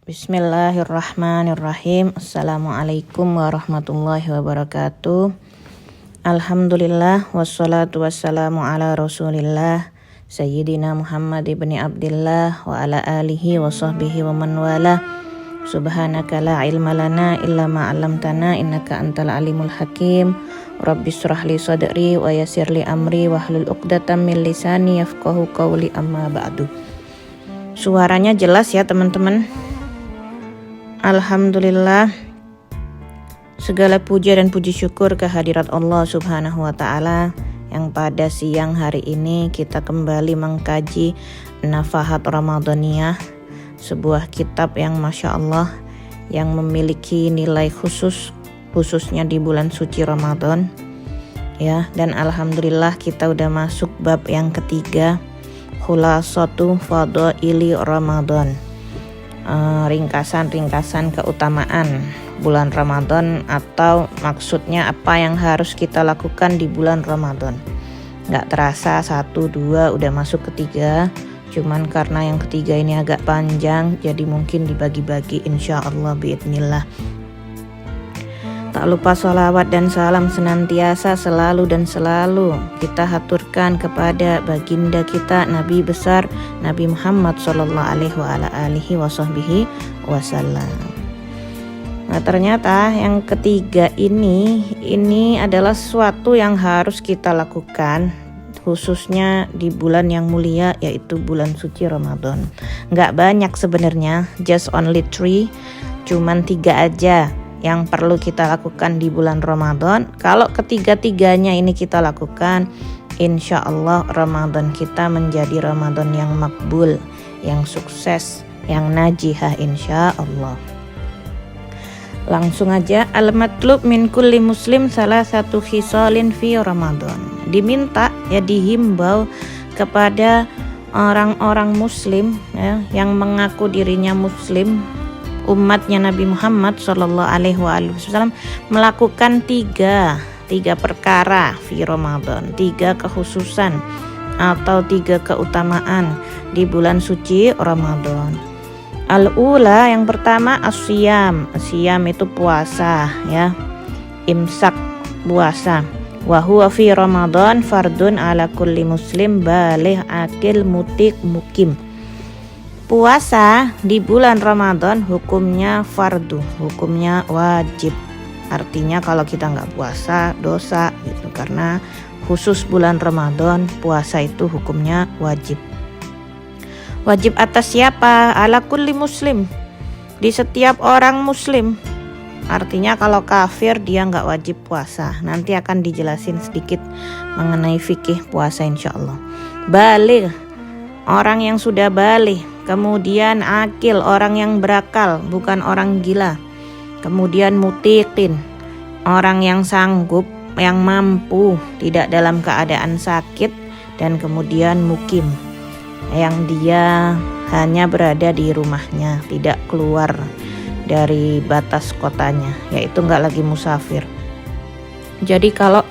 Bismillahirrahmanirrahim. Assalamualaikum warahmatullahi wabarakatuh. Alhamdulillah wassalatu wassalamu ala Rasulillah Sayyidina Muhammad ibni Abdillah wa ala alihi wa sahbihi wa man wala. Subhanaka la ilma lana illa ma 'allamtana innaka antal alimul hakim. Rabbis shrah li sadri wa yassir li amri wahlul 'uqdatam min lisani yafqahu qawli amma ba'du. Suaranya jelas ya teman-teman. Alhamdulillah, segala puja dan puji syukur kehadirat Allah Subhanahu wa Ta'ala yang pada siang hari ini kita kembali mengkaji Nafahat Ramadaniyah, sebuah kitab yang Masya Allah yang memiliki nilai khususnya di bulan suci Ramadan ya. Dan Alhamdulillah kita udah masuk bab yang ketiga, Khulasatu Fadaili Ramadan, ringkasan keutamaan bulan Ramadan, atau maksudnya apa yang harus kita lakukan di bulan Ramadan. Gak terasa 1, 2 udah masuk ketiga, cuman karena yang ketiga ini agak panjang jadi mungkin dibagi-bagi insyaallah biidznillah. Tak lupa sholawat dan salam senantiasa selalu kita haturkan kepada baginda kita Nabi besar Nabi Muhammad sallallahu alaihi wasallam. Nah, ternyata yang ketiga ini adalah sesuatu yang harus kita lakukan khususnya di bulan yang mulia, yaitu bulan suci Ramadan. Nggak banyak sebenarnya, just only 3, cuman 3 aja yang perlu kita lakukan di bulan Ramadan. Kalau ketiga-tiganya ini kita lakukan, insya Allah Ramadan kita menjadi Ramadan yang makbul, yang sukses, yang najihah insya Allah. Langsung aja, al-matlub min kulli muslim salah satu khisalin fi Ramadan. Diminta ya, dihimbau kepada orang-orang muslim ya, yang mengaku dirinya muslim, umatnya Nabi Muhammad sallallahu alaihi wasallam, melakukan tiga perkara fi Ramadan, 3 kekhususan atau 3 keutamaan di bulan suci Ramadan. Al-ula, yang pertama as-siyam. Siyam itu puasa ya, imsak, puasa. Wa huwa fi Ramadan fardun ala kulli muslim baligh akil mutik mukim. Puasa di bulan Ramadan hukumnya fardu, hukumnya wajib. Artinya kalau kita nggak puasa dosa gitu, karena khusus bulan Ramadan puasa itu hukumnya wajib. Wajib atas siapa? Ala kulli muslim, di setiap orang muslim. Artinya kalau kafir dia nggak wajib puasa. Nanti akan dijelasin sedikit mengenai fikih puasa insyaallah. Baligh, orang yang sudah baligh. Kemudian akil, orang yang berakal, bukan orang gila. Kemudian mutiqin, orang yang sanggup, yang mampu, tidak dalam keadaan sakit. Dan kemudian mukim, yang dia hanya berada di rumahnya, tidak keluar dari batas kotanya, yaitu nggak lagi musafir. Jadi kalau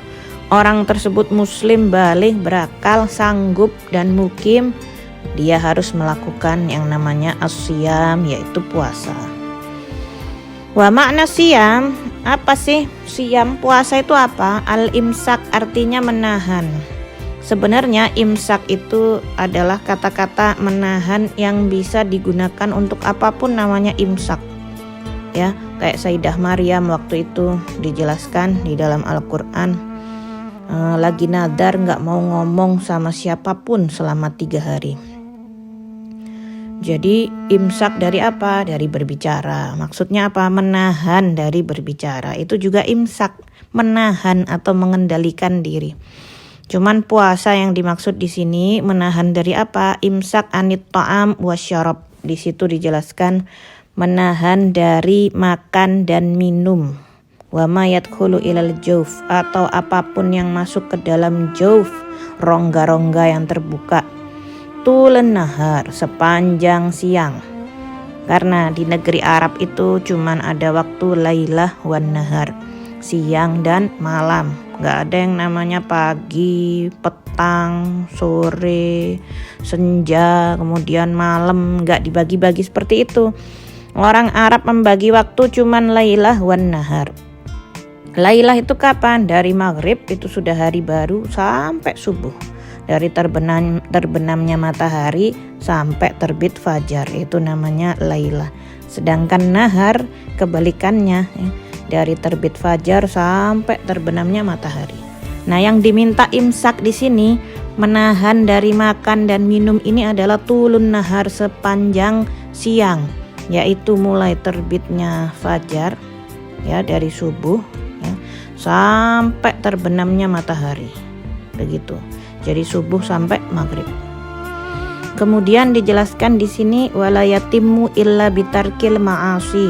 orang tersebut muslim, baligh, berakal, sanggup, dan mukim, dia harus melakukan yang namanya as-siyam, yaitu puasa. Wa makna siyam, apa sih siyam? Puasa itu apa? Al-imsak, artinya menahan. Sebenarnya imsak itu adalah kata-kata menahan yang bisa digunakan untuk apapun, namanya imsak. Ya, kayak Sayyidah Maryam waktu itu dijelaskan di dalam Al-Quran, lagi nadar nggak mau ngomong sama siapapun selama 3 hari. Jadi imsak dari apa? Dari berbicara. Maksudnya apa? Menahan dari berbicara. Itu juga imsak, menahan atau mengendalikan diri. Cuman puasa yang dimaksud di sini menahan dari apa? Imsak anit ta'am wasyarab. Di situ dijelaskan menahan dari makan dan minum. Wa ma yadkhulu ilal jauf, atau apapun yang masuk ke dalam jauf, rongga-rongga yang terbuka. Tulen nahar, sepanjang siang. Karena di negeri Arab itu cuman ada waktu lailah wan nahar, siang dan malam. Gak ada yang namanya pagi, petang, sore, senja, kemudian malam. Gak dibagi-bagi seperti itu. Orang Arab membagi waktu cuman lailah wan nahar. Lailah itu kapan? Dari maghrib itu sudah hari baru sampai subuh. Dari terbenamnya matahari sampai terbit fajar, itu namanya lailah. Sedangkan nahar kebalikannya, ya, dari terbit fajar sampai terbenamnya matahari. Nah, yang diminta imsak di sini, menahan dari makan dan minum ini adalah tulun nahar, sepanjang siang, yaitu mulai terbitnya fajar, ya, dari subuh, ya, sampai terbenamnya matahari. Begitu. Jadi subuh sampai maghrib. Kemudian dijelaskan di sini wala yatimmu illa bitarkil ma'asi.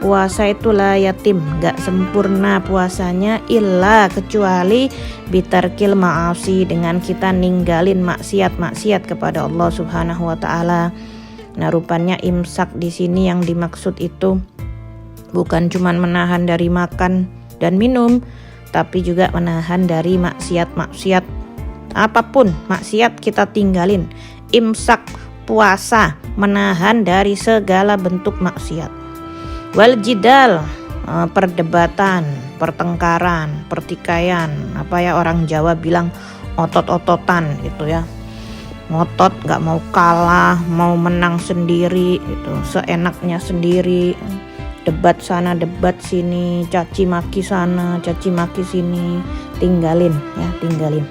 Puasa itu la yatim, enggak sempurna puasanya illa kecuali bitarkil ma'asi, dengan kita ninggalin maksiat-maksiat kepada Allah Subhanahu wa taala. Nah, rupanya imsak di sini yang dimaksud itu bukan cuma menahan dari makan dan minum, tapi juga menahan dari maksiat-maksiat. Apapun maksiat kita tinggalin. Imsak, puasa, menahan dari segala bentuk maksiat. Wal jidal, perdebatan, pertengkaran, pertikaian, apa ya orang Jawa bilang otot-ototan gitu ya. Ngotot, gak mau kalah, mau menang sendiri gitu, seenaknya sendiri. Debat sana, debat sini, caci maki sana, caci maki sini. Tinggalin ya, tinggalin.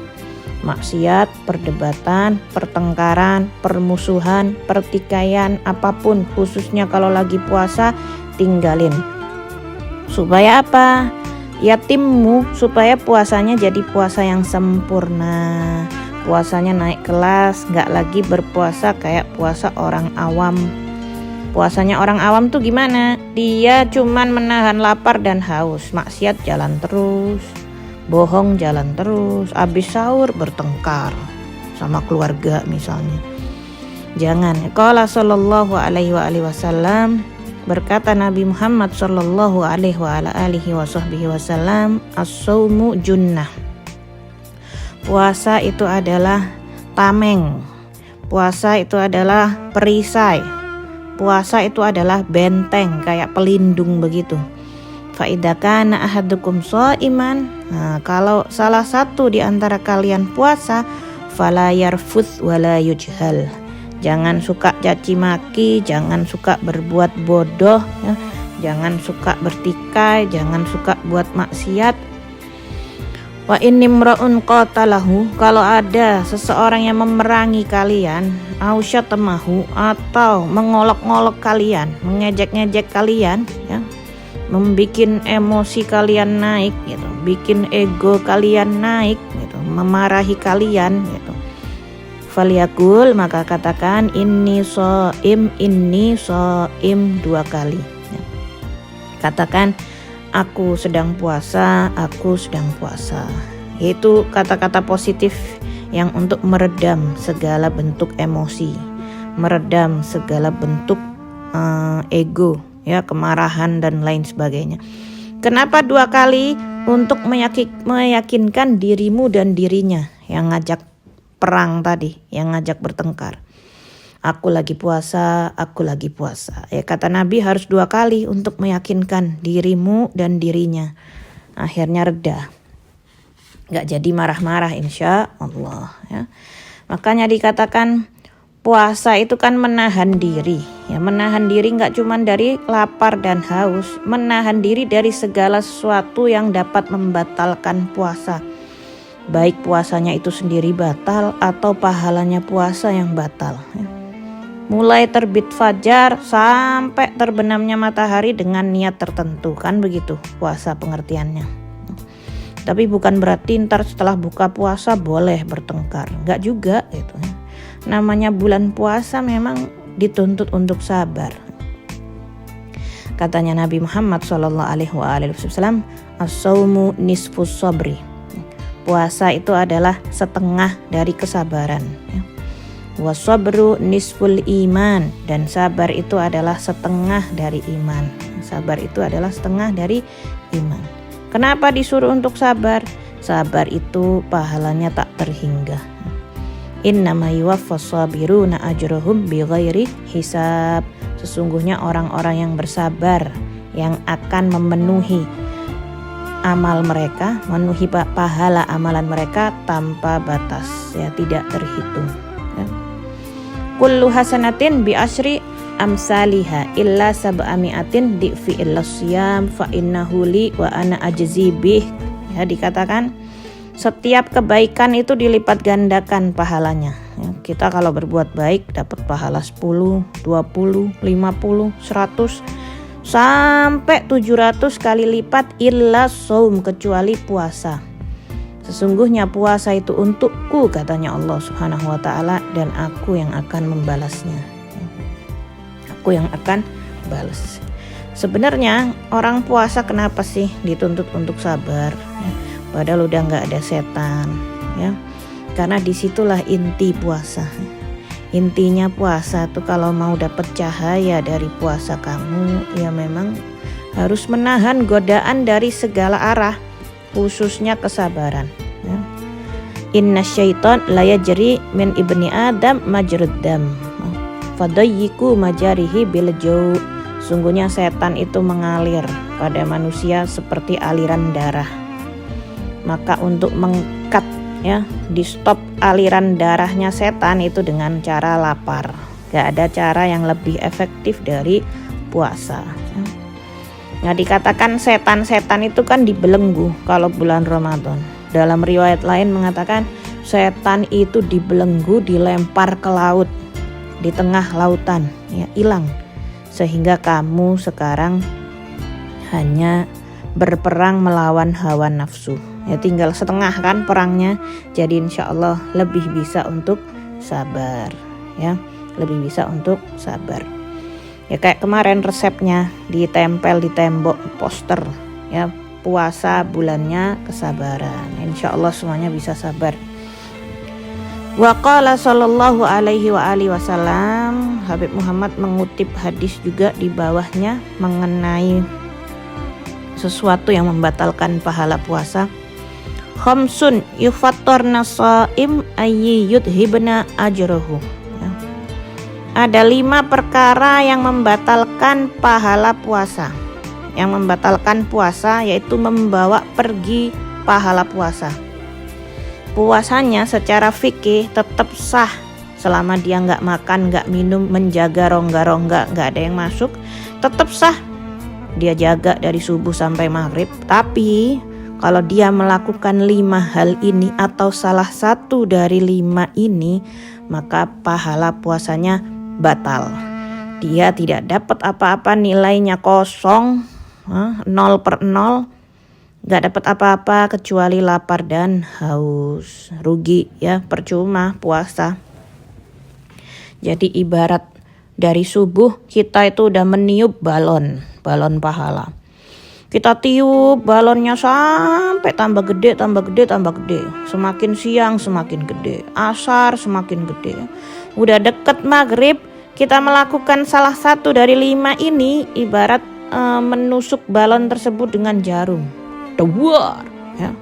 Maksiat, perdebatan, pertengkaran, permusuhan, pertikaian, apapun, khususnya kalau lagi puasa, tinggalin. Supaya apa? Yatimmu, supaya puasanya jadi puasa yang sempurna. Puasanya naik kelas, gak lagi berpuasa kayak puasa orang awam. Puasanya orang awam tuh gimana? Dia cuman menahan lapar dan haus, maksiat jalan terus, bohong jalan terus, habis sahur bertengkar sama keluarga misalnya. Jangan. Qala sallallahu alaihi wasallam, berkata Nabi Muhammad sallallahu alaihi wasallam, as-saumu junnah. Puasa itu adalah tameng. Puasa itu adalah perisai. Puasa itu adalah benteng, kayak pelindung begitu. Fa idza kana ahadukum shaiman, nah, kalau salah satu di antara kalian puasa, fala yarfuth wala yujhal. Jangan suka caci maki, jangan suka berbuat bodoh, ya. Jangan suka bertikai, jangan suka buat maksiat. Wa inimra'un qatalahu, kalau ada seseorang yang memerangi kalian, au syatamahu, atau mengolok-ngolok kalian, mengejek-ngejek kalian, ya, membikin emosi kalian naik gitu, bikin ego kalian naik gitu, memarahi kalian gitu. Falyakul, maka katakan inni shaim 2 kali. Ya. Katakan aku sedang puasa, aku sedang puasa. Itu kata-kata positif yang untuk meredam segala bentuk emosi, meredam segala bentuk ego, ya, kemarahan dan lain sebagainya. Kenapa 2 kali? Untuk meyakinkan dirimu dan dirinya yang ngajak perang tadi, yang ngajak bertengkar. Aku lagi puasa, aku lagi puasa. Ya, kata Nabi harus 2 kali untuk meyakinkan dirimu dan dirinya. Akhirnya reda. Gak jadi marah-marah insya Allah. Ya. Makanya dikatakan puasa itu kan menahan diri. Ya, menahan diri gak cuma dari lapar dan haus. Menahan diri dari segala sesuatu yang dapat membatalkan puasa. Baik puasanya itu sendiri batal atau pahalanya puasa yang batal. Ya. Mulai terbit fajar sampai terbenamnya matahari dengan niat tertentu, kan begitu puasa pengertiannya. Tapi bukan berarti ntar setelah buka puasa boleh bertengkar, enggak juga gitu. Namanya bulan puasa memang dituntut untuk sabar. Katanya Nabi Muhammad SAW, as-saumu nisfus sabri. Puasa itu adalah setengah dari kesabaran. Wasabru nisful iman, dan sabar itu adalah setengah dari iman. Sabar itu adalah setengah dari iman. Kenapa disuruh untuk sabar? Sabar itu pahalanya tak terhingga. Innama yuwaffas sabiruna ajrahum bighairi hisab. Sesungguhnya orang-orang yang bersabar yang akan memenuhi amal mereka, memenuhi pahala amalan mereka tanpa batas, ya, tidak terhitung, ya. Kullu hasanatin bi asyri amsaliha illa sab'ami'atin di'fi illasiyam fa innahu li wa ana ajzi bih. Ya, dikatakan setiap kebaikan itu dilipat gandakan pahalanya, ya. Kita kalau berbuat baik dapat pahala 10, 20, 50, 100 sampai 700 kali lipat illa shaum, kecuali puasa. Sesungguhnya puasa itu untukku, katanya Allah Subhanahu wa taala, dan aku yang akan membalasnya. Aku yang akan balas. Sebenarnya orang puasa kenapa sih dituntut untuk sabar, ya? Padahal udah nggak ada setan, ya. Karena disitulah inti puasa. Intinya puasa tuh kalau mau dapat cahaya dari puasa kamu, ya memang harus menahan godaan dari segala arah, khususnya kesabaran, ya. Inna syaiton la yajri min ibni adam majrud dam fadayyiku majarihi bil jau. Sungguhnya setan itu mengalir pada manusia seperti aliran darah. Maka untuk mengkat, ya, di stop aliran darahnya setan itu dengan cara lapar. Gak ada cara yang lebih efektif dari puasa. Nah, dikatakan setan-setan itu kan dibelenggu kalau bulan Ramadan. Dalam riwayat lain mengatakan setan itu dibelenggu, dilempar ke laut, di tengah lautan, ya, hilang. Sehingga kamu sekarang hanya berperang melawan hawa nafsu. Ya, tinggal setengah kan perangnya. Jadi insya Allah lebih bisa untuk sabar, ya, lebih bisa untuk sabar. Ya, kayak kemarin resepnya ditempel di tembok poster, ya, puasa bulannya kesabaran. Insya Allah semuanya bisa sabar. Wa qala sallallahu alaihi wa alihi wasallam, Habib Muhammad mengutip hadis juga di bawahnya mengenai sesuatu yang membatalkan pahala puasa. Khamsun yufattarna shaim ayyi yudhibna ajruhu. Ya. Ada 5 perkara yang membatalkan pahala puasa. Yang membatalkan puasa yaitu membawa pergi pahala puasa. Puasanya secara fikih tetap sah selama dia nggak makan, nggak minum, menjaga rongga-rongga, nggak ada yang masuk, tetap sah. Dia jaga dari subuh sampai maghrib. Tapi kalau dia melakukan 5 hal ini atau salah satu dari 5 ini, maka pahala puasanya batal. Dia tidak dapat apa-apa, nilainya kosong, 0/0, gak dapat apa-apa kecuali lapar dan haus. Rugi, ya, percuma puasa. Jadi ibarat dari subuh kita itu udah meniup balon pahala. Kita tiup balonnya sampai tambah gede. Semakin siang semakin gede, asar semakin gede. Udah deket maghrib, kita melakukan salah satu dari 5 ini, ibarat menusuk balon tersebut dengan jarum. Duar, ya.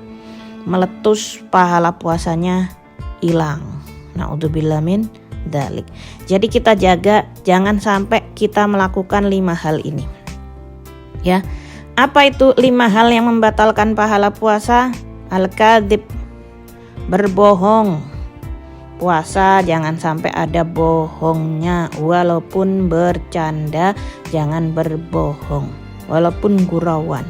Meletus, pahala puasanya hilang. Naudzubillah min dzalik. Jadi kita jaga jangan sampai kita melakukan 5 hal ini. Ya. Apa itu 5 hal yang membatalkan pahala puasa? Al-kadzib, berbohong. Puasa jangan sampai ada bohongnya, walaupun bercanda jangan berbohong, walaupun gurauan.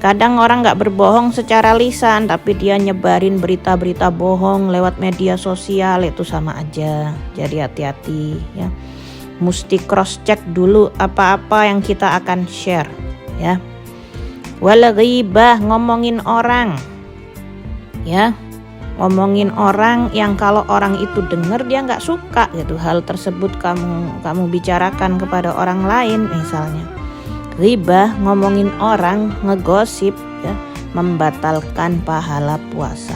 Kadang orang gak berbohong secara lisan, tapi dia nyebarin berita-berita bohong lewat media sosial, itu sama aja. Jadi hati-hati, ya. Mesti cross check dulu apa-apa yang kita akan share, ya. Wal ghibah, ngomongin orang, ya. Ngomongin orang yang kalau orang itu dengar dia nggak suka gitu, hal tersebut kamu bicarakan kepada orang lain misalnya. Ghibah, ngomongin orang, ngegosip, ya, membatalkan pahala puasa.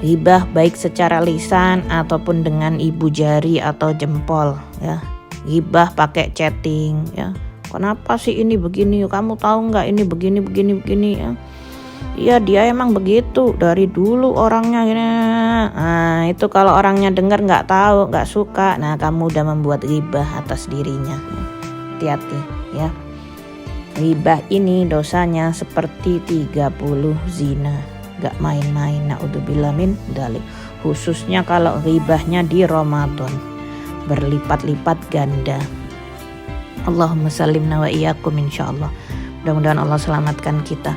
Ghibah baik secara lisan ataupun dengan ibu jari atau jempol, ya. Ghibah pakai chatting, ya. Kenapa sih ini begini? Kamu tahu nggak ini begini, ya. Iya dia emang begitu dari dulu orangnya gini. Nah itu kalau orangnya dengar nggak tahu, nggak suka, nah kamu udah membuat ghibah atas dirinya. Hati-hati ya. Ghibah ini dosanya seperti 30 zina, nggak main-main. Naudzubillah min dzalik. Khususnya kalau ghibahnya di Ramadan, berlipat-lipat ganda. Allahumma salimna wa iyyakum insyaallah. Mudah-mudahan Allah selamatkan kita.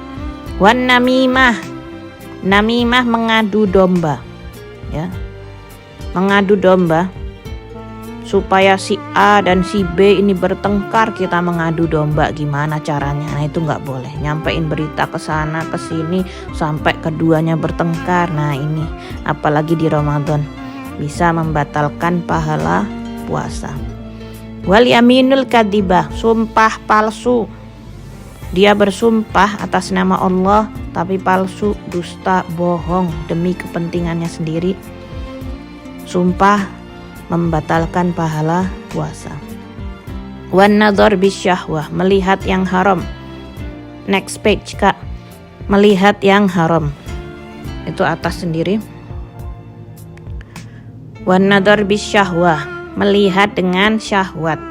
Wan namimah, namimah mengadu domba, ya, mengadu domba supaya si A dan si B ini bertengkar. Kita mengadu domba gimana caranya? Nah itu nggak boleh. Nyampein berita ke sana ke sini sampai keduanya bertengkar. Nah ini apalagi di Ramadan bisa membatalkan pahala puasa. Wal yaminul kadibah, sumpah palsu. Dia bersumpah atas nama Allah tapi palsu, dusta, bohong demi kepentingannya sendiri. Sumpah membatalkan pahala puasa. Wan nadhar bisyahwah, melihat yang haram. Next page Kak. Melihat yang haram. Itu atas sendiri. Wan nadhar bisyahwah, melihat dengan syahwat.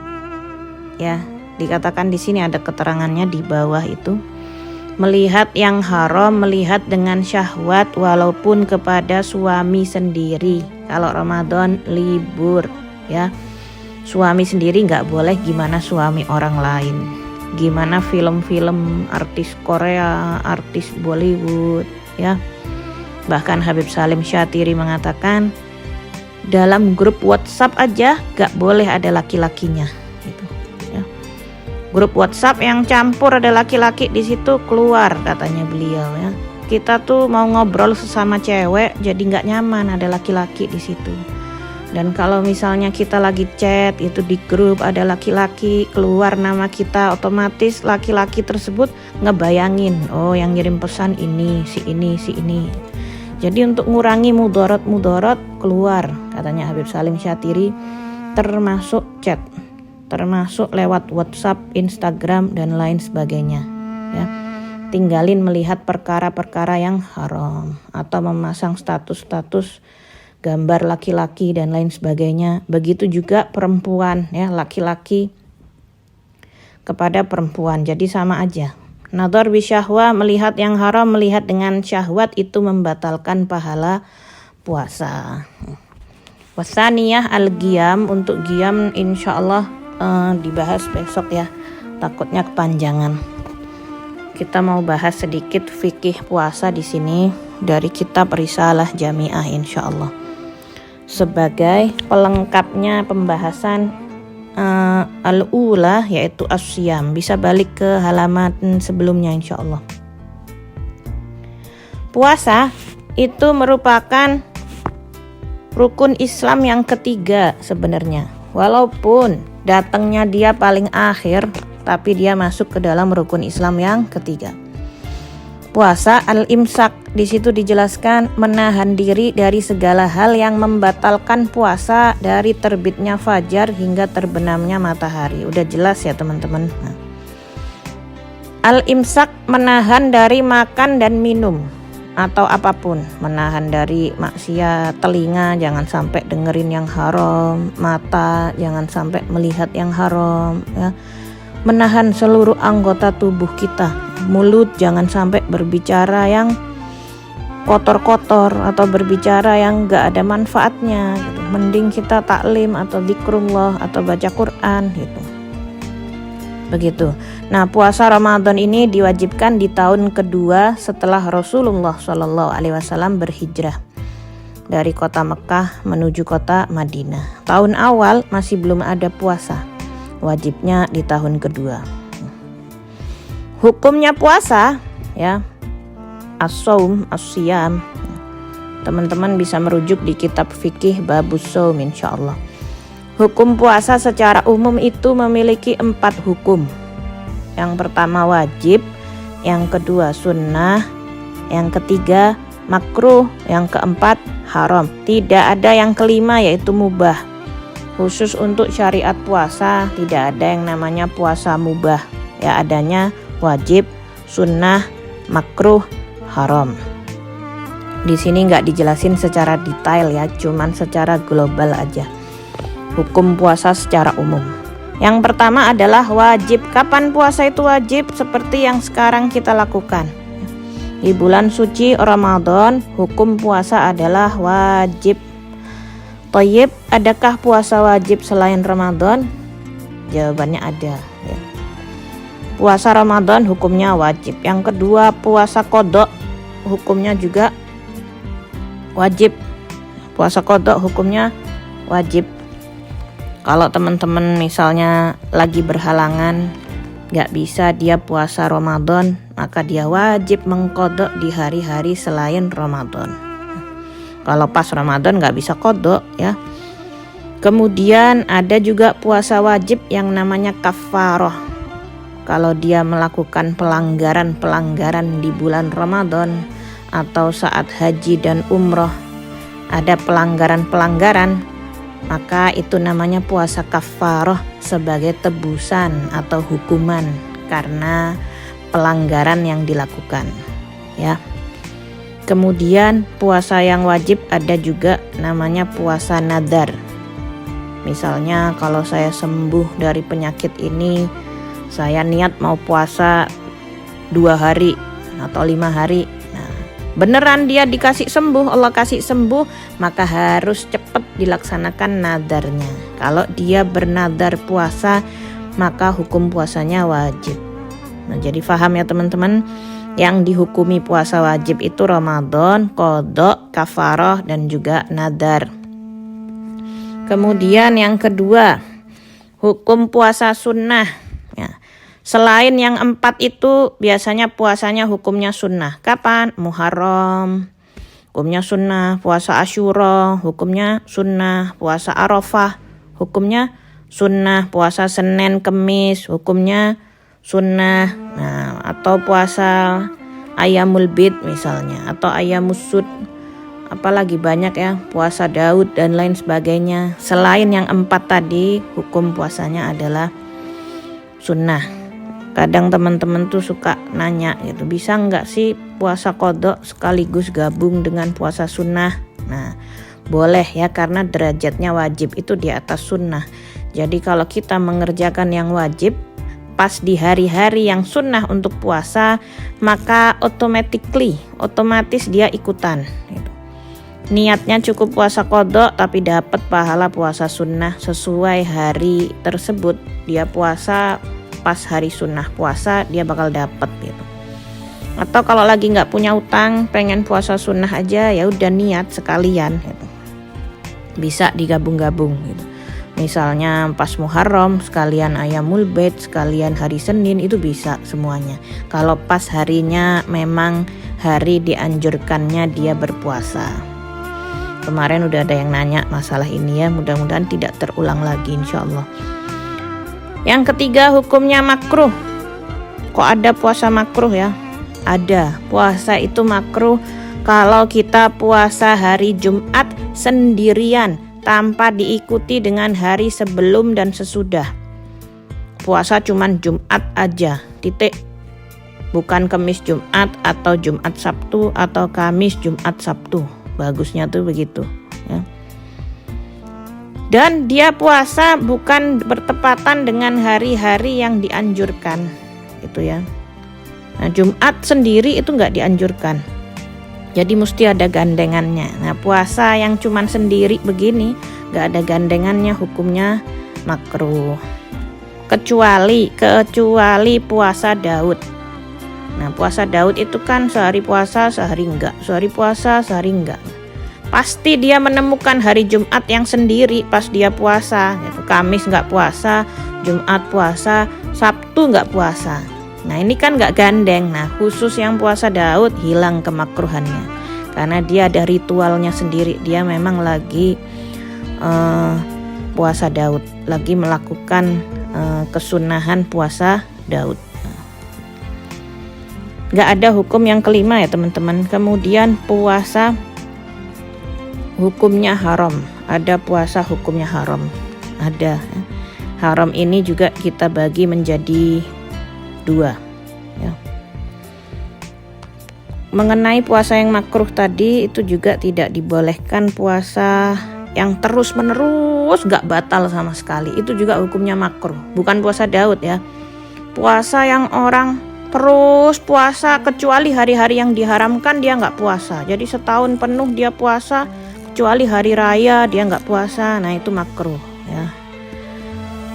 Ya. Dikatakan di sini ada keterangannya di bawah itu. Melihat yang haram, melihat dengan syahwat walaupun kepada suami sendiri. Kalau Ramadan libur ya. Suami sendiri nggak boleh, gimana suami orang lain. Gimana film-film artis Korea, artis Bollywood ya. Bahkan Habib Salim Syatiri mengatakan dalam grup WhatsApp aja nggak boleh ada laki-lakinya. Grup WhatsApp yang campur ada laki-laki di situ keluar, katanya beliau ya. Kita tuh mau ngobrol sesama cewek jadi nggak nyaman ada laki-laki di situ. Dan kalau misalnya kita lagi chat itu di grup ada laki-laki, keluar nama kita, otomatis laki-laki tersebut ngebayangin, oh yang ngirim pesan ini, si ini, si ini. Jadi untuk ngurangi mudarat keluar, katanya Habib Salim Syatiri, termasuk chat, termasuk lewat WhatsApp, Instagram dan lain sebagainya ya. Tinggalin melihat perkara-perkara yang haram atau memasang status-status gambar laki-laki dan lain sebagainya. Begitu juga perempuan ya, laki-laki kepada perempuan. Jadi sama aja. Nadhar bisyahwa, melihat yang haram, melihat dengan syahwat itu membatalkan pahala puasa. Wasaniyah al-qiyam, untuk qiyam insyaallah dibahas besok ya, takutnya kepanjangan. Kita mau bahas sedikit fikih puasa di sini dari kitab Risalah Jami'ah insyaallah. Sebagai pelengkapnya pembahasan al-ula yaitu as-siyam, bisa balik ke halaman sebelumnya insyaallah. Puasa itu merupakan rukun Islam yang ketiga sebenarnya. Walaupun datangnya dia paling akhir, tapi dia masuk ke dalam rukun Islam yang ketiga. Puasa al-imsak, di situ dijelaskan menahan diri dari segala hal yang membatalkan puasa dari terbitnya fajar hingga terbenamnya matahari. Udah jelas ya teman-teman. Nah. Al-imsak menahan dari makan dan minum atau apapun, menahan dari maksiat, telinga jangan sampai dengerin yang haram, mata jangan sampai melihat yang haram ya. Menahan seluruh anggota tubuh kita, mulut jangan sampai berbicara yang kotor-kotor atau berbicara yang gak ada manfaatnya gitu. Mending kita taklim atau zikrullah atau baca Quran gitu. Begitu. Nah, puasa Ramadan ini diwajibkan di tahun kedua setelah Rasulullah SAW berhijrah dari kota Mekah menuju kota Madinah. Tahun awal masih belum ada puasa, wajibnya di tahun kedua. Hukumnya puasa ya, as-saum, as-siyam. Teman-teman bisa merujuk di kitab fikih Babus Shaum insyaallah. Hukum puasa secara umum itu memiliki 4 hukum. Yang pertama wajib, yang kedua sunnah, yang ketiga makruh, yang keempat haram. Tidak ada yang kelima yaitu mubah. Khusus untuk syariat puasa tidak ada yang namanya puasa mubah. Ya adanya wajib, sunnah, makruh, haram. Di sini nggak dijelasin secara detail ya, cuman secara global aja. Hukum puasa secara umum. Yang pertama adalah wajib. Kapan puasa itu wajib? Seperti yang sekarang kita lakukan. Di bulan suci Ramadan, hukum puasa adalah wajib. Thayyib, adakah puasa wajib selain Ramadan? Jawabannya ada ya. Puasa Ramadan hukumnya wajib. Yang kedua, puasa qadha hukumnya juga wajib. Puasa qadha hukumnya wajib. Kalau teman-teman misalnya lagi berhalangan, gak bisa dia puasa Ramadan, maka dia wajib mengqadha di hari-hari selain Ramadan. Kalau pas Ramadan gak bisa qadha ya. Kemudian ada juga puasa wajib yang namanya kafarah. Kalau dia melakukan pelanggaran-pelanggaran di bulan Ramadan atau saat haji dan umroh, ada pelanggaran-pelanggaran, maka itu namanya puasa kafarah sebagai tebusan atau hukuman karena pelanggaran yang dilakukan ya. Kemudian puasa yang wajib ada juga namanya puasa nadar. Misalnya kalau saya sembuh dari penyakit ini, saya niat mau puasa 2 hari atau 5 hari. Nah, beneran dia dikasih sembuh, Allah kasih sembuh, maka harus cepat dilaksanakan nadarnya. Kalau dia bernadar puasa, maka hukum puasanya wajib. Nah, jadi paham ya teman-teman, yang dihukumi puasa wajib itu Ramadan, qadha, kafarah, dan juga nadar. Kemudian yang kedua, hukum puasa sunnah ya. Selain yang 4 itu biasanya puasanya hukumnya sunnah. Kapan? Muharram hukumnya sunnah, puasa Asyura hukumnya sunnah, puasa Arafah hukumnya sunnah, puasa Senin Kemis hukumnya sunnah. Nah, atau puasa Ayyamul Bid misalnya, atau Ayyamus Sud, apalagi banyak ya, puasa Daud dan lain sebagainya. Selain yang 4 tadi, hukum puasanya adalah sunnah. Kadang teman-teman tuh suka nanya gitu, bisa nggak sih puasa qadha sekaligus gabung dengan puasa sunnah? Nah, boleh ya, karena derajatnya wajib itu di atas sunnah. Jadi kalau kita mengerjakan yang wajib pas di hari-hari yang sunnah untuk puasa, maka otomatis dia ikutan gitu. Niatnya cukup puasa qadha tapi dapat pahala puasa sunnah sesuai hari tersebut. Dia puasa pas hari sunnah puasa, dia bakal dapat gitu. Atau kalau lagi nggak punya utang, pengen puasa sunnah aja, ya udah niat sekalian gitu. Bisa digabung-gabung gitu. Misalnya pas Muharram sekalian Ayyamul Bid, sekalian hari Senin, itu bisa semuanya. Kalau pas harinya memang hari dianjurkannya dia berpuasa. Kemarin udah ada yang nanya masalah ini ya, mudah-mudahan tidak terulang lagi insyaallah. Yang ketiga, hukumnya makruh. Kok ada puasa makruh ya? Ada. Puasa itu makruh kalau kita puasa hari Jumat sendirian tanpa diikuti dengan hari sebelum dan sesudah. Puasa cuman Jumat aja, titik. Bukan Kamis Jumat atau Jumat Sabtu atau Kamis Jumat Sabtu. Bagusnya tuh begitu ya. Dan dia puasa bukan bertepatan dengan hari-hari yang dianjurkan itu ya. Nah, Jumat sendiri itu nggak dianjurkan. Jadi mesti ada gandengannya. Nah, puasa yang cuman sendiri begini, gak ada gandengannya, hukumnya makruh. Kecuali puasa Daud. Nah, puasa Daud itu kan sehari puasa, sehari enggak. Sehari puasa, sehari enggak. Pasti dia menemukan hari Jumat yang sendiri pas dia puasa. Kamis enggak puasa, Jumat puasa, Sabtu enggak puasa. Nah, ini kan gak gandeng. Nah, khusus yang puasa Daud hilang kemakruhannya karena dia ada ritualnya sendiri. Dia memang lagi puasa Daud, lagi melakukan kesunahan puasa Daud. Gak ada hukum yang kelima ya teman-teman. Kemudian puasa hukumnya haram. Ada puasa hukumnya haram. Ada. Haram ini juga kita bagi menjadi 2 ya. mengenai puasa yang makruh tadi, itu juga tidak dibolehkan puasa yang terus menerus gak batal sama sekali. Itu juga hukumnya makruh. Bukan puasa Daud ya. Puasa yang orang terus puasa kecuali hari-hari yang diharamkan dia gak puasa. Jadi setahun penuh dia puasa, kecuali hari raya dia gak puasa. Nah itu makruh ya.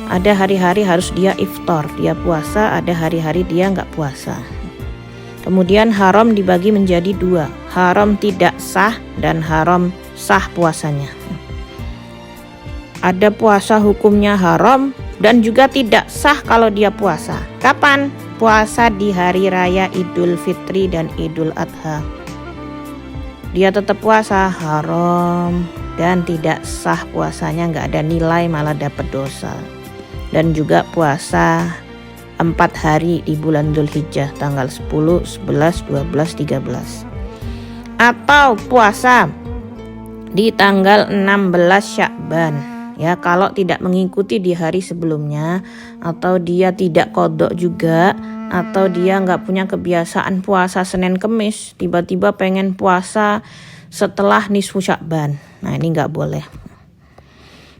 Ada hari-hari harus dia iftar, dia puasa. Ada hari-hari dia gak puasa. Kemudian haram dibagi menjadi dua, haram tidak sah dan haram sah puasanya. Ada puasa hukumnya haram dan juga tidak sah kalau dia puasa. Kapan? Puasa di hari raya Idul Fitri dan Idul Adha. Dia tetap puasa, haram dan tidak sah puasanya, nggak ada nilai, malah dapat dosa. Dan juga puasa 4 hari di bulan Dzulhijjah, tanggal 10, 11, 12, 13. Atau puasa di tanggal 16 Sya'ban. Ya, kalau tidak mengikuti di hari sebelumnya, atau dia tidak qadha juga, atau dia nggak punya kebiasaan puasa Senin Kemis, tiba-tiba pengen puasa setelah nisfu Sya'ban. Nah, ini nggak boleh.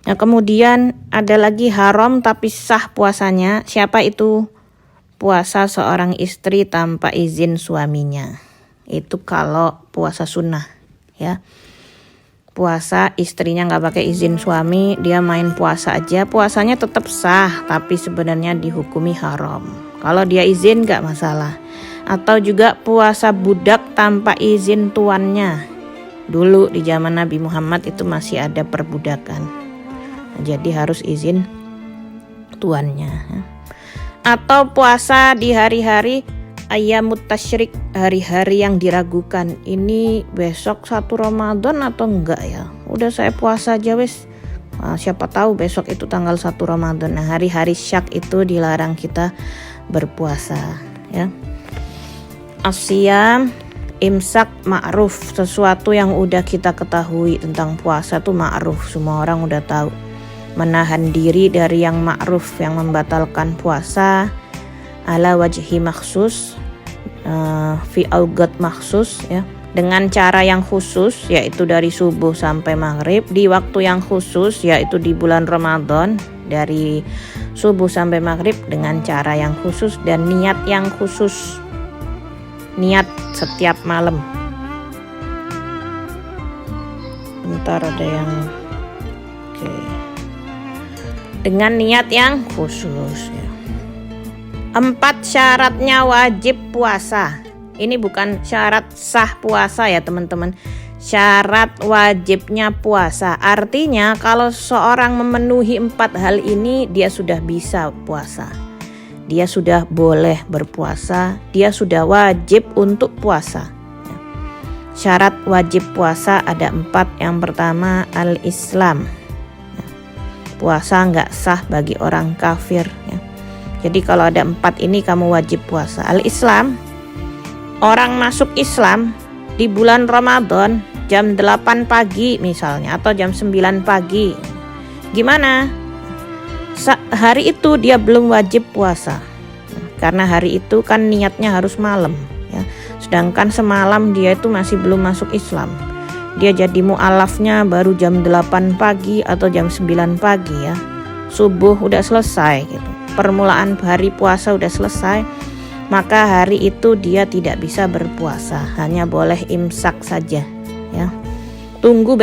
Nah, kemudian ada lagi haram tapi sah puasanya. Siapa itu? Puasa seorang istri tanpa izin suaminya. Itu kalau puasa sunnah ya. Puasa istrinya nggak pakai izin suami, dia main puasa aja, puasanya tetap sah tapi sebenarnya dihukumi haram. Kalau dia izin nggak masalah. Atau juga puasa budak tanpa izin tuannya. Dulu di zaman Nabi Muhammad itu masih ada perbudakan. Jadi harus izin tuannya. Atau puasa di hari-hari Ayyamut Tasyrik, hari-hari yang diragukan. Ini besok 1 Ramadan atau enggak ya? Udah saya puasa aja wes. Nah, siapa tahu besok itu tanggal 1 Ramadan. Nah, hari-hari syak itu dilarang kita berpuasa ya. Asyam, imsak, ma'ruf, sesuatu yang udah kita ketahui tentang puasa tuh ma'ruf, semua orang udah tahu. Menahan diri dari yang ma'ruf, yang membatalkan puasa, ala wajhi maksus, fi augat maksus ya, dengan cara yang khusus, yaitu dari subuh sampai maghrib, di waktu yang khusus, yaitu di bulan Ramadan, dari subuh sampai maghrib dengan cara yang khusus, dan niat yang khusus, niat setiap malam. Bentar, ada yang oke. Dengan niat yang khusus ya. 4 syaratnya wajib puasa. Ini bukan syarat sah puasa ya teman-teman. Syarat wajibnya puasa. Artinya kalau seorang memenuhi 4 hal ini, dia sudah bisa puasa. Dia sudah boleh berpuasa. Dia sudah wajib untuk puasa. Syarat wajib puasa ada 4. Yang pertama al-Islam. Puasa nggak sah bagi orang kafir ya. Jadi kalau ada 4 ini kamu wajib puasa. Al-Islam, orang masuk Islam di bulan Ramadan jam 8 pagi misalnya, atau jam 9 pagi. Gimana? Hari itu dia belum wajib puasa. Karena hari itu kan niatnya harus malam ya. Sedangkan semalam dia itu masih belum masuk Islam. Dia jadi mu'alafnya baru jam 8 pagi atau jam 9 pagi ya. Subuh udah selesai gitu. Permulaan hari puasa udah selesai. Maka hari itu dia tidak bisa berpuasa, hanya boleh imsak saja ya. Tunggu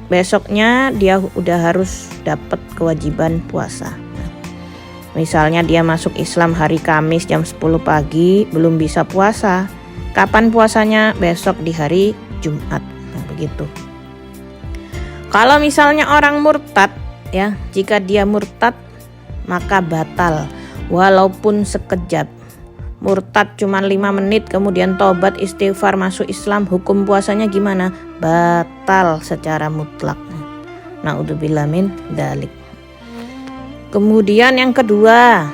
besoknya dia udah harus dapat kewajiban puasa. Misalnya dia masuk Islam hari Kamis jam 10 pagi belum bisa puasa. Kapan puasanya? Besok di hari Jumat. Nah, begitu. Kalau misalnya orang murtad ya, jika dia murtad maka batal walaupun sekejap. Murtad cuma 5 menit kemudian tobat istighfar masuk Islam, hukum puasanya gimana? Batal secara mutlak. Naudzubillah min dzalik. Kemudian yang kedua,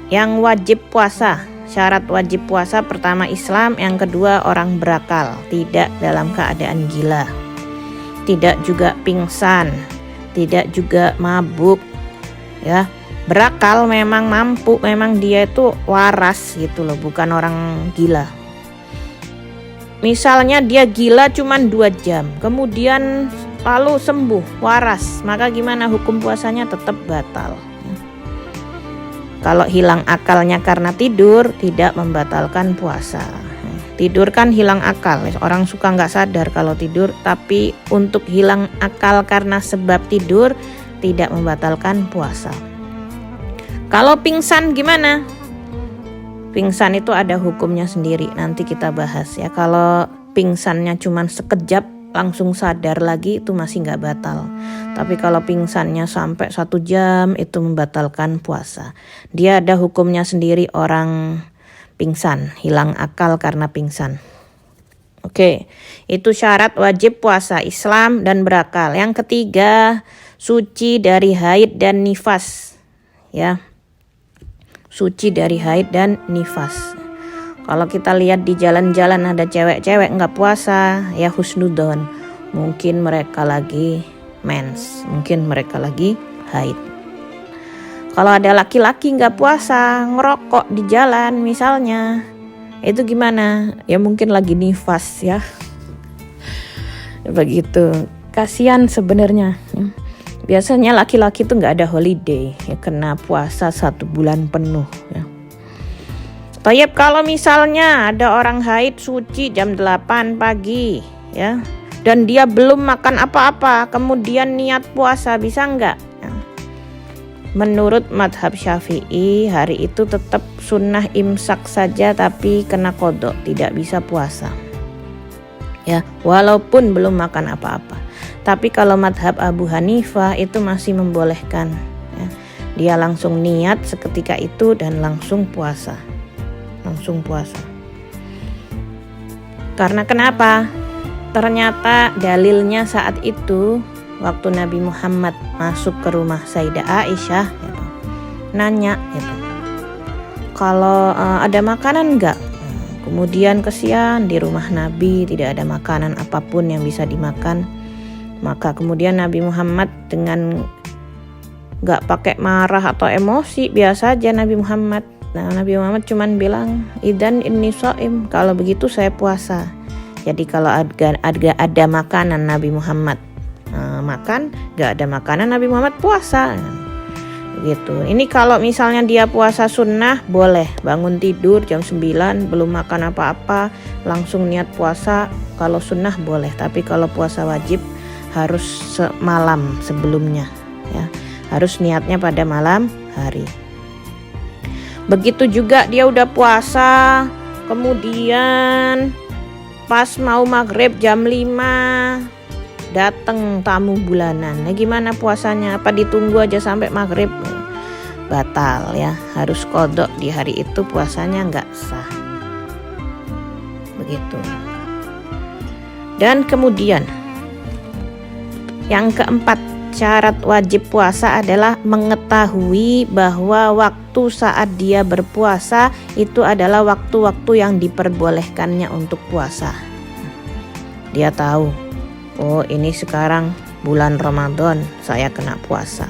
yang wajib puasa. Syarat wajib puasa pertama Islam, yang kedua orang berakal, tidak dalam keadaan gila, tidak juga pingsan, tidak juga mabuk ya. Berakal memang mampu, memang dia itu waras gitu loh, bukan orang gila. misalnya dia gila cuman 2 jam, kemudian lalu sembuh, waras, maka gimana hukum puasanya? Tetap batal. Kalau hilang akalnya karena tidur, tidak membatalkan puasa. Tidur kan hilang akal, orang suka nggak sadar kalau tidur, tapi untuk hilang akal karena sebab tidur tidak membatalkan puasa. Kalau pingsan gimana? Pingsan itu ada hukumnya sendiri, nanti kita bahas ya. Kalau pingsannya cuma sekejap langsung sadar lagi itu masih nggak batal. Tapi kalau pingsannya sampai 1 jam itu membatalkan puasa. Dia ada hukumnya sendiri orang pingsan, hilang akal karena pingsan. Oke, itu syarat wajib puasa Islam dan berakal. Yang ketiga, suci dari haid dan nifas. Ya, suci dari haid dan nifas. Kalau kita lihat di jalan-jalan ada cewek-cewek nggak puasa, ya husnudon. Mungkin mereka lagi mens, mungkin mereka lagi haid. Kalau ada laki-laki nggak puasa, ngerokok di jalan misalnya, itu gimana? Ya mungkin lagi nifas ya. Begitu. Kasihan sebenarnya. Biasanya laki-laki tuh nggak ada holiday, ya kena puasa 1 bulan penuh. Ya. Tayyib, kalau misalnya ada orang haid suci jam 8 pagi, ya, dan dia belum makan apa-apa, kemudian niat puasa, bisa nggak? Ya. Menurut madhab Syafi'i, hari itu tetap sunnah imsak saja, tapi kena qadha, tidak bisa puasa. Ya, walaupun belum makan apa-apa. Tapi kalau madhab Abu Hanifah itu masih membolehkan. Ya. Dia langsung niat seketika itu dan langsung puasa. Karena kenapa? Ternyata dalilnya saat itu waktu Nabi Muhammad masuk ke rumah Sayyidah Aisyah, gitu, nanya gitu, kalau ada makanan enggak? Kemudian kesian di rumah Nabi tidak ada makanan apapun yang bisa dimakan. Maka kemudian Nabi Muhammad dengan enggak pakai marah atau emosi, biasa aja Nabi Muhammad. Nah, Nabi Muhammad cuman bilang, "Idzan inni shaim," kalau begitu saya puasa. Jadi kalau ada makanan Nabi Muhammad makan, gak ada makanan Nabi Muhammad puasa. Begitu. Ini kalau misalnya dia puasa sunnah boleh, bangun tidur jam 9 belum makan apa-apa langsung niat puasa. Kalau sunnah boleh, tapi kalau puasa wajib harus semalam sebelumnya, ya. Harus niatnya pada malam hari. Begitu juga dia udah puasa, kemudian pas mau maghrib jam 5 datang tamu bulanan. Nah, gimana puasanya? Apa ditunggu aja sampai maghrib? Batal ya, harus qadha di hari itu, puasanya nggak sah. Begitu. Dan kemudian yang keempat, syarat wajib puasa adalah mengetahui bahwa waktu saat dia berpuasa itu adalah waktu-waktu yang diperbolehkannya untuk puasa. Dia tahu, oh ini sekarang bulan Ramadan, saya kena puasa.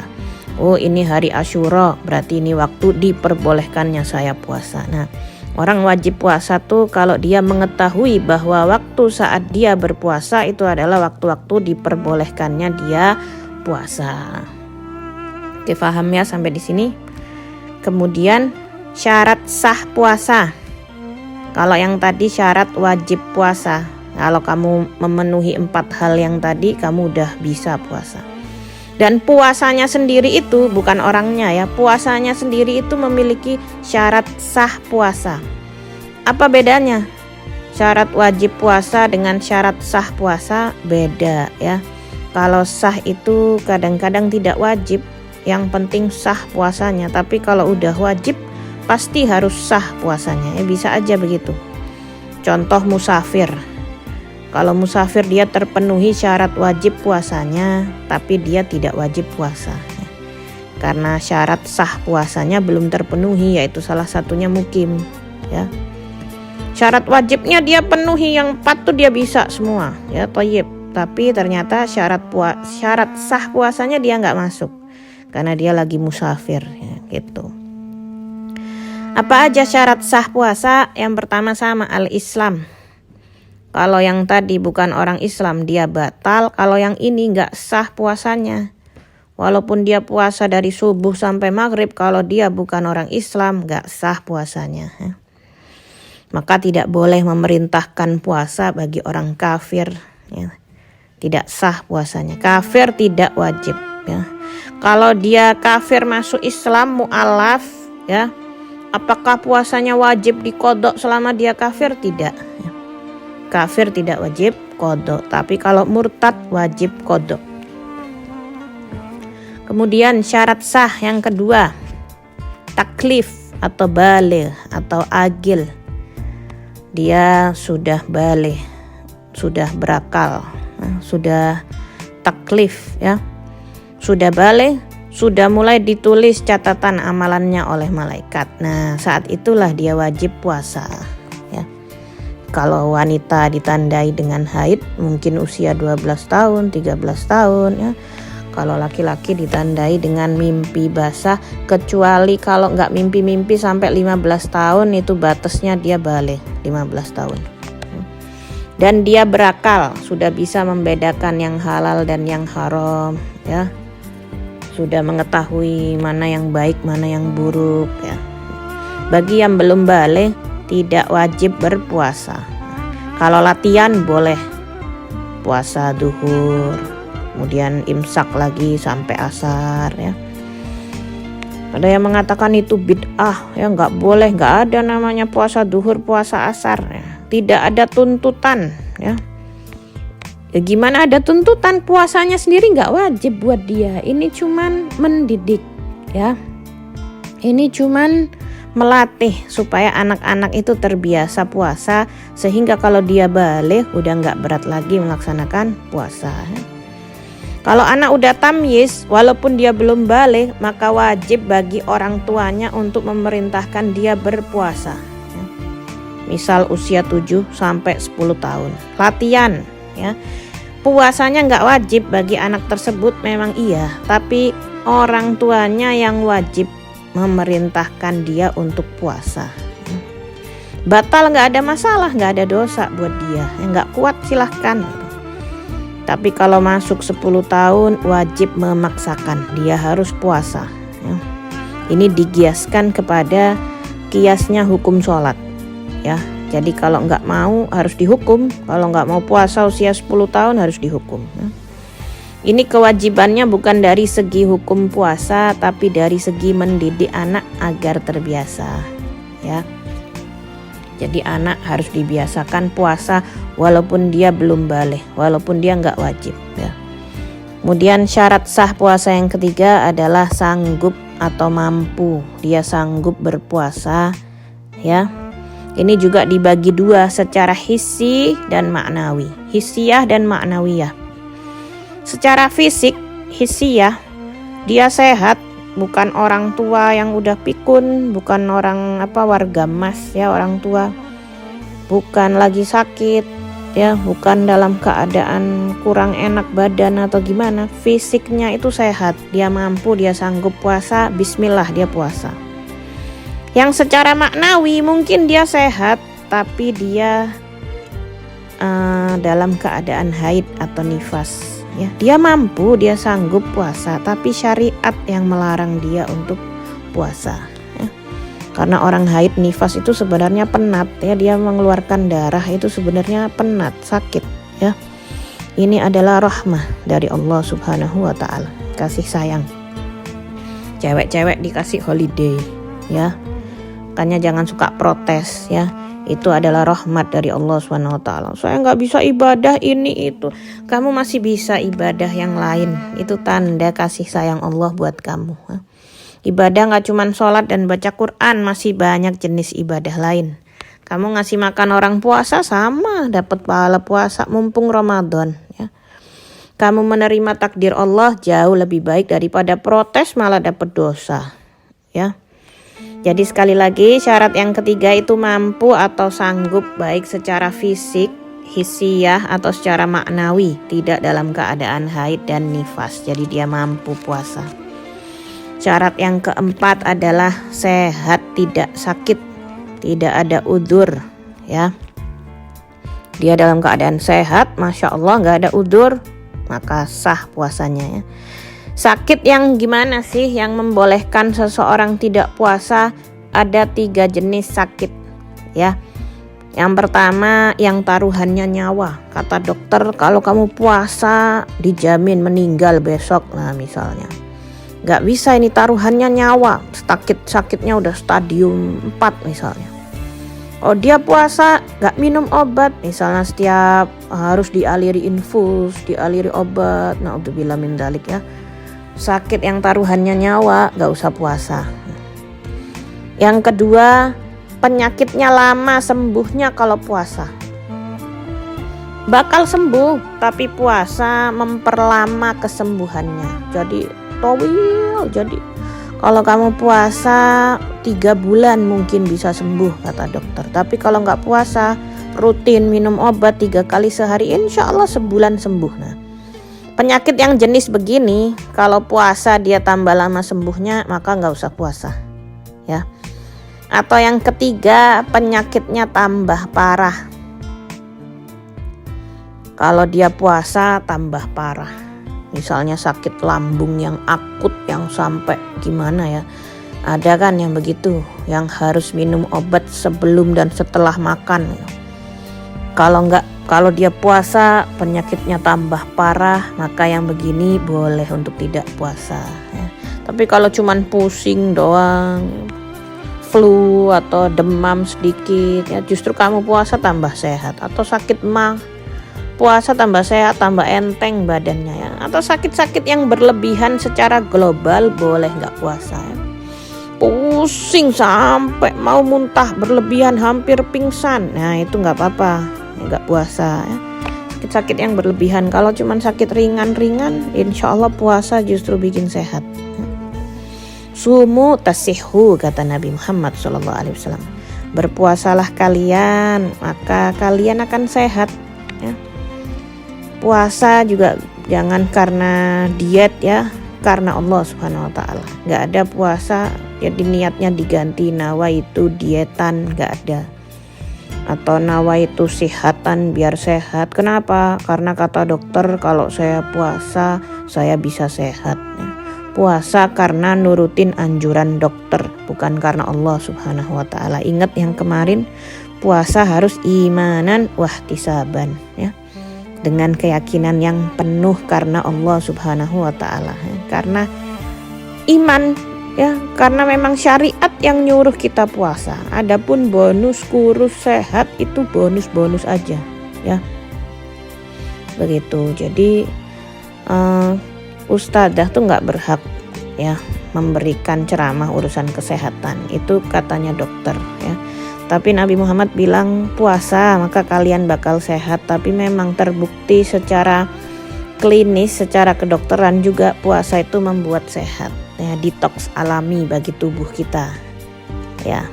Oh ini hari Asyura, berarti ini waktu diperbolehkannya saya puasa. Nah, orang wajib puasa tuh kalau dia mengetahui bahwa waktu saat dia berpuasa itu adalah waktu-waktu diperbolehkannya dia puasa. Oke, paham ya sampai di sini? Kemudian syarat sah puasa. Kalau yang tadi syarat wajib puasa, kalau kamu memenuhi 4 hal yang tadi, kamu udah bisa puasa. Dan puasanya sendiri itu bukan orangnya ya, puasanya sendiri itu memiliki syarat sah puasa. Apa bedanya? Syarat wajib puasa dengan syarat sah puasa beda ya. Kalau sah itu kadang-kadang tidak wajib, yang penting sah puasanya. Tapi kalau udah wajib pasti harus sah puasanya. Ya bisa aja begitu. Contoh musafir. Kalau musafir dia terpenuhi syarat wajib puasanya, tapi dia tidak wajib puasa. Karena syarat sah puasanya belum terpenuhi, yaitu salah satunya mukim. Ya. Syarat wajibnya dia penuhi, yang 4 tuh dia bisa semua. Ya, thayyib. Tapi ternyata syarat sah puasanya dia nggak masuk karena dia lagi musafir ya, gitu. Apa aja syarat sah puasa? Yang pertama sama al-Islam. Kalau yang tadi bukan orang Islam dia batal, kalau yang ini nggak sah puasanya. Walaupun dia puasa dari subuh sampai maghrib, kalau dia bukan orang Islam nggak sah puasanya. Maka tidak boleh memerintahkan puasa bagi orang kafir. Ya. Tidak sah puasanya. Kafir tidak wajib. Ya. Kalau dia kafir masuk Islam mu'alaf, ya, apakah puasanya wajib diqodok selama dia kafir? Tidak. Ya. Kafir tidak wajib qodok, tapi kalau murtad wajib qodok. Kemudian syarat sah yang kedua, taklif atau baligh atau agil. Dia sudah baligh, sudah berakal, sudah taklif, ya, sudah baligh, sudah mulai ditulis catatan amalannya oleh malaikat. Nah, saat itulah dia wajib puasa. Kalau wanita ditandai dengan haid mungkin usia 12 tahun, 13 tahun, ya. Kalau laki-laki ditandai dengan mimpi basah, kecuali kalau nggak mimpi-mimpi sampai 15 tahun itu batasnya dia baligh 15 tahun. Dan dia berakal, sudah bisa membedakan yang halal dan yang haram, ya. Sudah mengetahui mana yang baik, mana yang buruk, ya. Bagi yang belum baligh tidak wajib berpuasa. Kalau latihan boleh puasa duhur, kemudian imsak lagi sampai asar, ya. Ada yang mengatakan itu bid'ah, ya, nggak boleh, nggak ada namanya puasa duhur, puasa asar, ya. Tidak ada tuntutan, ya. Ya gimana ada tuntutan, puasanya sendiri nggak wajib buat dia. Ini cuman mendidik, ya. Ini cuman melatih supaya anak-anak itu terbiasa puasa, sehingga kalau dia baligh udah nggak berat lagi melaksanakan puasa. Kalau anak udah tamyiz, walaupun dia belum baligh, maka wajib bagi orang tuanya untuk memerintahkan dia berpuasa. Misal usia 7 sampai 10 tahun, latihan, ya. Puasanya nggak wajib bagi anak tersebut, memang iya, tapi orang tuanya yang wajib memerintahkan dia untuk puasa. Batal nggak ada masalah, nggak ada dosa buat dia. Yang nggak kuat silahkan. Tapi kalau masuk 10 tahun wajib memaksakan, dia harus puasa. Ini digiaskan kepada kiasnya hukum sholat, ya. Jadi kalau nggak mau harus dihukum, kalau nggak mau puasa usia 10 tahun harus dihukum. Ini kewajibannya bukan dari segi hukum puasa, tapi dari segi mendidik anak agar terbiasa, ya. Jadi anak harus dibiasakan puasa walaupun dia belum baligh, walaupun dia nggak wajib, ya. Kemudian syarat sah puasa yang ketiga adalah sanggup atau mampu. Dia sanggup berpuasa, ya. Ini juga dibagi dua secara hissi dan maknawi, hissiyah dan maknawiyah. Secara fisik, hissiyah, dia sehat, bukan orang tua yang udah pikun, bukan orang warga emas, ya, orang tua, bukan lagi sakit, ya, bukan dalam keadaan kurang enak badan atau gimana. Fisiknya itu sehat, dia mampu, dia sanggup puasa, bismillah dia puasa. Yang secara maknawi mungkin dia sehat, tapi dia dalam keadaan haid atau nifas, ya. Dia mampu, dia sanggup puasa, tapi syariat yang melarang dia untuk puasa, ya. Karena orang haid nifas itu sebenarnya penat, ya, dia mengeluarkan darah itu sebenarnya penat, sakit, ya. Ini adalah rahmah dari Allah Subhanahu wa taala, kasih sayang. Cewek-cewek dikasih holiday, ya. Makanya jangan suka protes, ya. Itu adalah rahmat dari Allah Subhanahu wa taala. Saya nggak bisa ibadah ini itu. Kamu masih bisa ibadah yang lain. Itu tanda kasih sayang Allah buat kamu. Ibadah nggak cuma sholat dan baca Quran, masih banyak jenis ibadah lain. Kamu ngasih makan orang puasa sama, dapat pahala puasa mumpung Ramadan, ya. Kamu menerima takdir Allah jauh lebih baik daripada protes malah dapat dosa, ya. Jadi sekali lagi syarat yang ketiga itu mampu atau sanggup, baik secara fisik, hissiyah, atau secara maknawi, tidak dalam keadaan haid dan nifas. Jadi dia mampu puasa. Syarat yang keempat adalah sehat, tidak sakit, tidak ada udzur, ya. dia dalam keadaan sehat, Masya Allah, nggak ada udzur, maka sah puasanya ya. Sakit yang gimana sih yang membolehkan seseorang tidak puasa? Ada 3 jenis sakit ya. Yang pertama yang taruhannya nyawa. Kata dokter kalau kamu puasa dijamin meninggal besok. Nah misalnya gak bisa, ini taruhannya nyawa, sakitnya udah stadium 4 misalnya. Oh dia puasa gak minum obat, misalnya setiap harus dialiri infus, dialiri obat, naudzubillah min dzalik ya. Sakit yang taruhannya nyawa gak usah puasa. Yang kedua, penyakitnya lama sembuhnya kalau puasa. Bakal sembuh tapi puasa memperlama kesembuhannya. Jadi towil, jadi kalau kamu puasa 3 bulan mungkin bisa sembuh kata dokter. Tapi kalau nggak puasa, rutin minum obat 3 kali sehari, insya Allah sebulan sembuh. Nah, penyakit yang jenis begini, kalau puasa dia tambah lama sembuhnya, maka nggak usah puasa, ya. Atau yang ketiga, penyakitnya tambah parah. Kalau dia puasa tambah parah. Misalnya sakit lambung yang akut yang sampai gimana ya. Ada kan yang begitu, yang harus minum obat sebelum dan setelah makan. Kalau dia puasa penyakitnya tambah parah, maka yang begini boleh untuk tidak puasa ya. Tapi kalau cuman pusing doang, flu atau demam sedikit ya, justru kamu puasa tambah sehat. Atau sakit mah, puasa tambah sehat, tambah enteng badannya ya. Atau sakit-sakit yang berlebihan secara global boleh nggak puasa ya. Pusing sampai mau muntah berlebihan hampir pingsan, nah itu nggak apa-apa, nggak puasa ya. Sakit-sakit yang berlebihan, kalau cuma sakit ringan-ringan, insya Allah puasa justru bikin sehat. Sumu tasihhu, kata Nabi Muhammad SAW. Berpuasalah kalian, maka kalian akan sehat ya. Puasa juga jangan karena diet ya, karena Allah Subhanahu wa taala. Enggak ada puasa jadi niatnya diganti nawaitu dietan, enggak ada. Atau nawaitu sihatan biar sehat. Kenapa? Karena kata dokter kalau saya puasa saya bisa sehat ya. Puasa karena nurutin anjuran dokter, bukan karena Allah Subhanahu wa taala. Ingat yang kemarin, puasa harus imanan wahtisaban ya. Dengan keyakinan yang penuh karena Allah Subhanahu wa taala. Karena iman ya, karena memang syariat yang nyuruh kita puasa. Adapun bonus kurus sehat itu bonus-bonus aja ya. Begitu. Jadi ustadzah tuh nggak berhak ya memberikan ceramah urusan kesehatan. Itu katanya dokter ya. Tapi Nabi Muhammad bilang puasa maka kalian bakal sehat. Tapi memang terbukti secara klinis, secara kedokteran juga puasa itu membuat sehat ya, detoks alami bagi tubuh kita ya.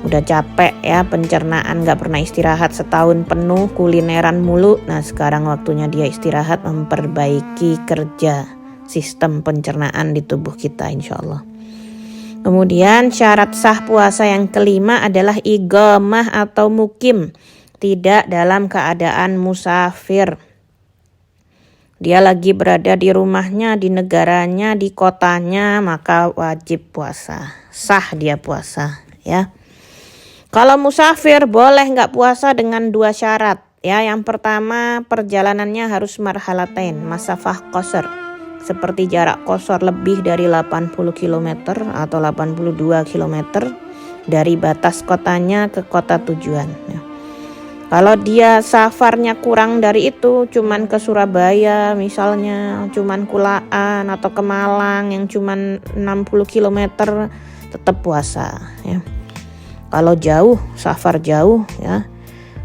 Udah capek ya pencernaan, gak pernah istirahat setahun penuh, kulineran mulu. Nah sekarang waktunya dia istirahat, memperbaiki kerja sistem pencernaan di tubuh kita insya Allah. Kemudian syarat sah puasa yang kelima adalah iqamah atau mukim, tidak dalam keadaan musafir. Dia lagi berada di rumahnya, di negaranya, di kotanya, maka wajib puasa. Sah dia puasa ya. Kalau musafir boleh nggak puasa dengan 2 syarat ya. Yang pertama, perjalanannya harus marhalatain, masafah qasar. Seperti jarak qasar lebih dari 80 km atau 82 km dari batas kotanya ke kota tujuan ya. Kalau dia safarnya kurang dari itu, cuman ke Surabaya misalnya, cuman Kulaan atau ke Malang yang cuman 60 km, tetap puasa ya. Kalau jauh, safar jauh ya,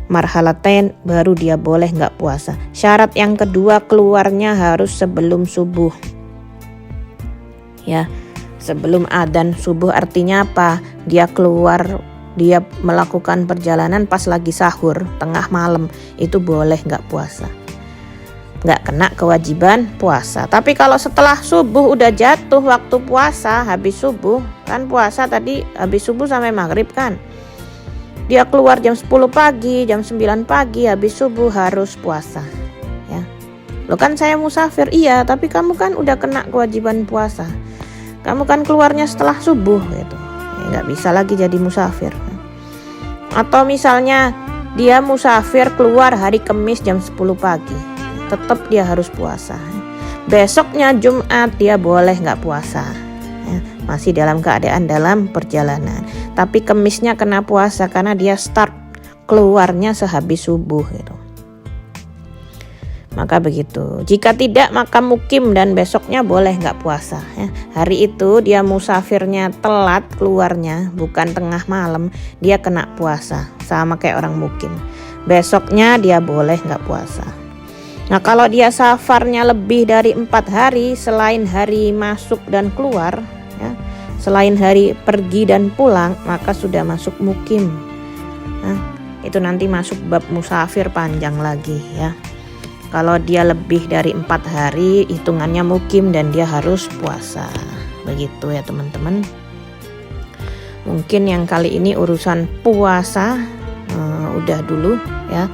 marhalatain, baru dia boleh nggak puasa. Syarat yang kedua, keluarnya harus sebelum subuh ya, sebelum adzan subuh. Artinya apa? Dia keluar, dia melakukan perjalanan pas lagi sahur tengah malam, itu boleh nggak puasa, nggak kena kewajiban puasa. Tapi kalau setelah subuh udah jatuh waktu puasa, habis subuh kan puasa tadi habis subuh sampai maghrib kan, dia keluar jam 10 pagi, jam 9 pagi, habis subuh harus puasa. Ya. Loh kan saya musafir, iya, tapi kamu kan udah kena kewajiban puasa. Kamu kan keluarnya setelah subuh gitu. Ya, nggak bisa lagi jadi musafir. Atau misalnya dia musafir keluar hari Kamis jam 10 pagi, tetap dia harus puasa. Besoknya Jumat dia boleh nggak puasa, ya, masih dalam keadaan dalam perjalanan. Tapi Kamisnya kena puasa karena dia start keluarnya sehabis subuh gitu. Maka begitu. Jika tidak maka mukim dan besoknya boleh nggak puasa. Ya. Hari itu dia musafirnya telat keluarnya, bukan tengah malam, dia kena puasa sama kayak orang mukim. Besoknya dia boleh nggak puasa. Nah kalau dia safarnya lebih dari 4 hari selain hari masuk dan keluar, ya, selain hari pergi dan pulang, maka sudah masuk mukim. Nah, itu nanti masuk bab musafir panjang lagi ya. Kalau dia lebih dari 4 hari hitungannya mukim dan dia harus puasa. Begitu ya teman-teman. Mungkin yang kali ini urusan puasa udah dulu ya.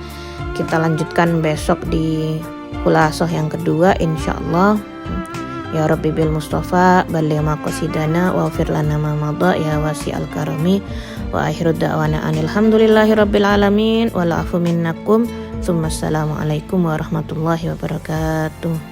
Kita lanjutkan besok di khulasoh yang kedua insyaallah. Ya Rabbi bil Mustafa balligh maqasidana wa ighfir lana ma madha ya wasi'al karami wa akhiru da'wana alhamdulillahi rabbil alamin wa la'afu minnakum. Assalamualaikum warahmatullahi wabarakatuh.